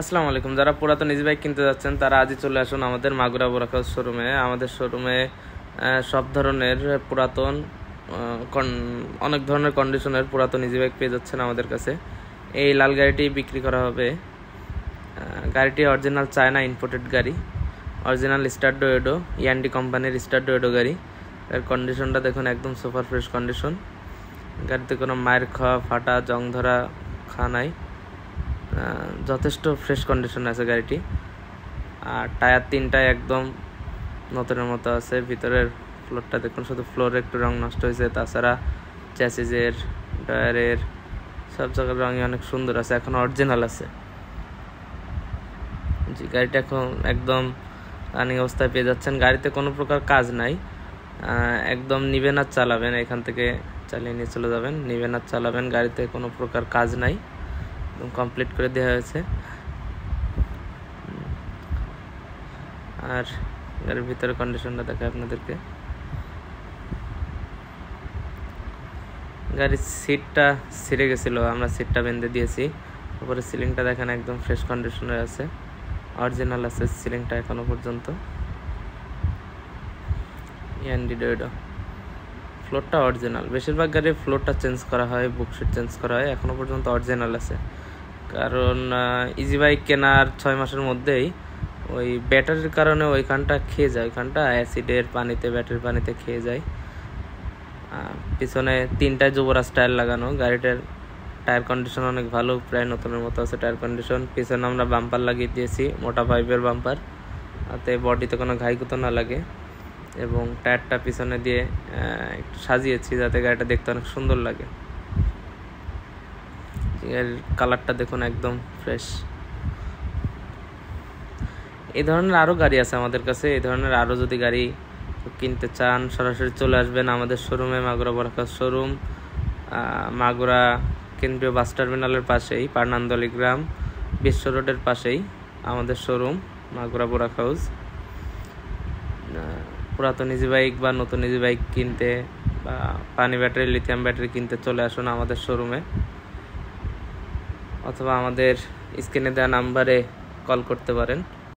আসসালামু আলাইকুম। যারা পুরাতন ইজি বাইক কিনতে যাচ্ছেন তারা আজই চলে আসুন আমাদের মাগুরা বোরাখাউস শোরুমে। আমাদের শোরুমে সব ধরনের পুরাতন অনেক ধরনের কন্ডিশনের পুরাতন ইজি বাইক পেয়ে যাচ্ছেন আমাদের কাছে। এই লাল গাড়িটি বিক্রি করা হবে। গাড়িটি অরিজিনাল চায়না ইম্পোর্টেড গাড়ি, অরিজিনাল স্টার ডোয়েডো, ইয়ান্ডি কোম্পানির স্টার ডোয়েডো গাড়ি। এর কন্ডিশনটা দেখুন, একদম সুপার ফ্রেশ কন্ডিশন। গাড়িতে কোনো মায়ের খাওয়া, ফাটা, জং ধরা নাই। যথেষ্ট ফ্রেশ কন্ডিশনে আছে গাড়িটি। আর টায়ার তিনটায় একদম নতুনের মতো আছে। ভিতরের ফ্লোরটা দেখুন, শুধু ফ্লোরে একটু রং নষ্ট হয়েছে, তাছাড়া চ্যাসিসের, টায়ারের সব জায়গার রঙই অনেক সুন্দর আছে, এখন অরিজিনাল আছে। জি, গাড়িটা এখন একদম রানিং অবস্থায় পেয়ে যাচ্ছেন। গাড়িতে কোনো প্রকার কাজ নাই, একদম নিবেন আর চালাবেন, এখান থেকে চালিয়ে নিয়ে চলে যাবেন, নিবেন আর চালাবেন। গাড়িতে কোনো প্রকার কাজ নাই, কমপ্লিট করে দেওয়া হয়েছে। আর গাড়ির ভিতরে কন্ডিশনটা দেখায় আপনাদেরকে। গাড়ির সিটটা ছিঁড়ে গেছিল, আমরা সিটটা বেঁধে দিয়েছি। উপরে সিলিংটা দেখেন একদম ফ্রেশ কন্ডিশনে আছে, অরিজিনাল আছে সিলিংটা এখনো পর্যন্ত। ইয়ান্ডি ডোয়েডো ফ্লোরটা অরিজিনাল। বেশিরভাগ গাড়ির ফ্লোরটা চেঞ্জ করা হয়, বুকশিট চেঞ্জ করা হয়, এখনো পর্যন্ত অরিজিনাল আছে। কারণ ইজি বাইক কেনার 6 মাসের মধ্যেই ওই ব্যাটারির কারণে ওইখানটা খেয়ে যায়, ওইখানটা অ্যাসিডের পানিতে, ব্যাটারির পানিতে খেয়ে যায়। পিছনে 3টায় যুবরাজ টায়ার লাগানো। গাড়িটার টায়ার কন্ডিশন অনেক ভালো, প্রায় নতুনের মতো আছে টায়ার কন্ডিশন। পিছনে আমরা বাম্পার লাগিয়ে দিয়েছি, মোটা পাইপের বাম্পার, তাতে বডিতে কোনো ঘাইকুতো না লাগে। এবং টায়ারটা পিছনে দিয়ে একটু সাজিয়েছি যাতে গাড়িটা দেখতে অনেক সুন্দর লাগে। এর কালারটা দেখুন একদম ফ্রেশ। এই ধরনের আরও গাড়ি আছে আমাদের কাছে। এই ধরনের আরও যদি গাড়ি কিনতে চান সরাসরি চলে আসবেন আমাদের শোরুমে, মাগুরা বোরাখাউস শোরুম, মাগুরা কেন্দ্রীয় বাস টার্মিনালের পাশেই, পার্নান্দলি গ্রাম, বিশ্ব রোডের পাশেই আমাদের শোরুম মাগুরা বোরাখাউস। পুরাতন ইজি বাইক বা নতুন ইজি বাইক কিনতে বা পানি ব্যাটারি, লিথিয়াম ব্যাটারি কিনতে চলে আসুন আমাদের শোরুমে, অথবা আমাদের স্ক্রিনে দেওয়া নাম্বারে কল করতে পারেন।